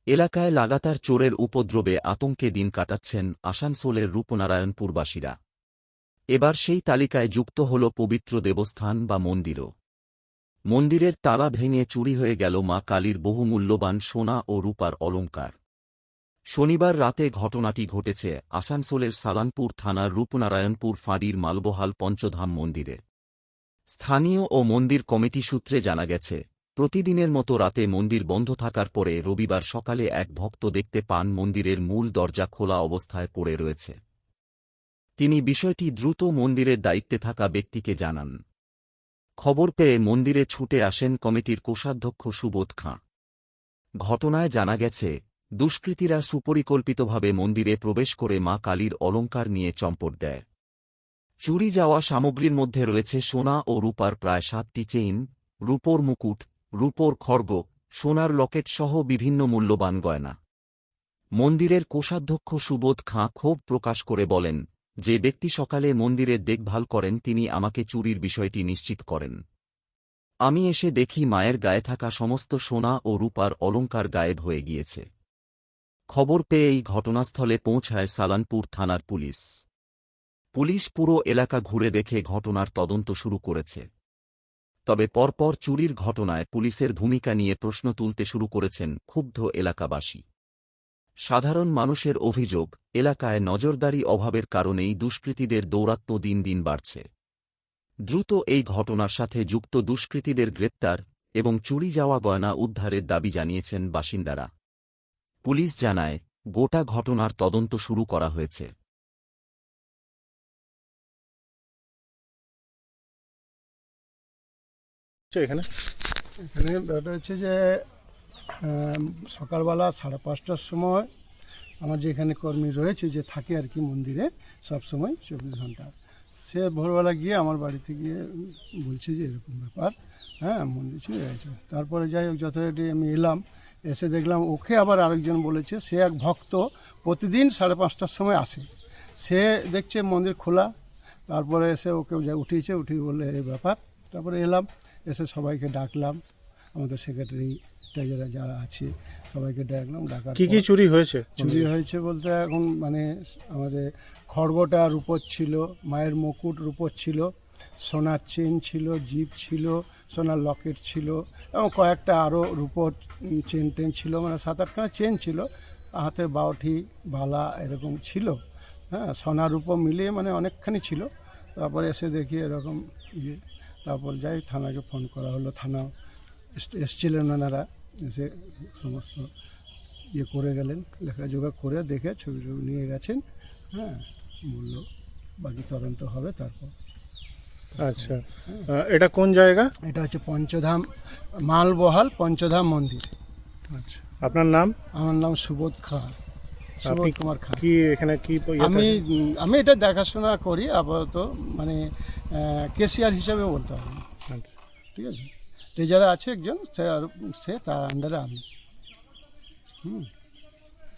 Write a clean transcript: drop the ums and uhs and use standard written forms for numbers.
এলাকায় লাগাতার চোরের উপদ্রবে আতঙ্কে দিন কাটাচ্ছেন আসানসোলের রূপনারায়ণপুরবাসীরা। এবার সেই তালিকায় যুক্ত হল পবিত্র দেবস্থান বা মন্দিরও। মন্দিরের তালা ভেঙে চুরি হয়ে গেল মা কালীর বহুমূল্যবান সোনা ও রূপার অলঙ্কার। শনিবার রাতে ঘটনাটি ঘটেছে আসানসোলের সালানপুর থানার রূপনারায়ণপুর ফাঁড়ির মালবহাল পঞ্চধাম মন্দিরে। স্থানীয় ও মন্দির কমিটি সূত্রে জানা গেছে, প্রতিদিনের মতো রাতে মন্দির বন্ধ থাকার পরে রবিবার সকালে এক ভক্ত দেখতে পান মন্দিরের মূল দরজা খোলা অবস্থায় পড়ে রয়েছে। তিনি বিষয়টি দ্রুত মন্দিরের দায়িত্বে থাকা ব্যক্তিকে জানান। খবর পেয়ে মন্দিরে ছুটে আসেন কমিটির কোষাধ্যক্ষ সুবোধ খাঁ। ঘটনায় জানা গেছে, দুষ্কৃতীরা সুপরিকল্পিতভাবে মন্দিরে প্রবেশ করে মা কালীর অলঙ্কার নিয়ে চম্পট দেয়। চুরি যাওয়া সামগ্রীর মধ্যে রয়েছে সোনা ও রূপার প্রায় 7টি চেইন, রূপোর মুকুট, রূপোর খড়গ, সোনার লকেট সহ বিভিন্ন মূল্যবান গয়না। মন্দিরের কোষাধ্যক্ষ সুবোধ খাঁ ক্ষোভ প্রকাশ করে বলেন, যে ব্যক্তি সকালে মন্দিরের দেখভাল করেন তিনি আমাকে চুরির বিষয়টি নিশ্চিত করেন। আমি এসে দেখি মায়ের গায়ে থাকা সমস্ত সোনা ও রূপার অলঙ্কার গায়েব হয়ে গিয়েছে। খবর পেয়েই ঘটনাস্থলে পৌঁছায় সালানপুর থানার পুলিশ। পুলিশ পুরো এলাকা ঘুরে দেখে ঘটনার তদন্ত শুরু করেছে। তবে পরপর চুরির ঘটনায় পুলিশের ভূমিকা নিয়ে প্রশ্ন তুলতে শুরু করেছেন ক্ষুব্ধ এলাকাবাসী। সাধারণ মানুষের অভিযোগ, এলাকায় নজরদারি অভাবের কারণেই দুষ্কৃতীদের দৌরাত্ম্য দিন দিন বাড়ছে। দ্রুত এই ঘটনার সাথে যুক্ত দুষ্কৃতীদের গ্রেপ্তার এবং চুরি যাওয়া গয়না উদ্ধারের দাবি জানিয়েছেন বাসিন্দারা। পুলিশ জানায়, গোটা ঘটনার তদন্ত শুরু করা হয়েছে। এখানে ব্যাপারটা হচ্ছে যে সকালবেলা 5:30টার সময় আমার যে এখানে কর্মী রয়েছে, যে থাকে আর কি মন্দিরে সব সময় 24 ঘন্টা, সে ভোরবেলা গিয়ে আমার বাড়িতে গিয়ে বলছে যে এরকম ব্যাপার, হ্যাঁ মন্দির চুরি হয়েছে। তারপরে যাই হোক যথারীতি আমি এলাম, এসে দেখলাম ওকে আবার আরেকজন বলেছে, সে এক ভক্ত প্রতিদিন 5:30টার সময় আসে, সে দেখছে মন্দির খোলা। তারপরে এসে ওকে উঠিয়েছে, উঠিয়ে বলে এই ব্যাপার। তারপরে এলাম, এসে সবাইকে ডাকলাম, আমাদের সেক্রেটারি ট্রেজারার যারা আছে সবাইকে ডাকলাম। ডাকার কি চুরি হয়েছে? চুরি হয়েছে বলতে এখন মানে আমাদের খড়গটা রূপোর ছিল, মায়ের মুকুট রূপোর ছিল, সোনার চেন ছিল, জিপ ছিল, সোনার লকেট ছিল এবং কয়েকটা আরও রূপোর চেন টেন ছিল, মানে 7-8খানা চেন ছিল, হাতে বাউঠি বালা এরকম ছিল, হ্যাঁ সোনার রূপো মিলিয়ে মানে অনেকখানি ছিল। তারপরে এসে দেখি এরকম ইয়ে। তারপর যাই থানাকে ফোন করা হলো, থানা এসছিলেন ওনারা, এসে সমস্ত ইয়ে করে গেলেন, লেখাজোখা করে দেখে ছবি নিয়ে গেছেন, হ্যাঁ মূল্য বাকি তদন্ত হবে তারপর। আচ্ছা, এটা কোন জায়গা? এটা হচ্ছে পঞ্চধাম মালবহাল পঞ্চধাম মন্দির। আচ্ছা, আপনার নাম? আমার নাম সুবোধ খাঁ, সুবোধ কুমার খাঁ। কি এখানে কি আমি এটা দেখাশোনা করি আপাতত, মানে কেশিয়ার হিসাবে বলতে হবে, ঠিক আছে। ট্রেজারার আছে একজন, সে তার আন্ডারে আমি।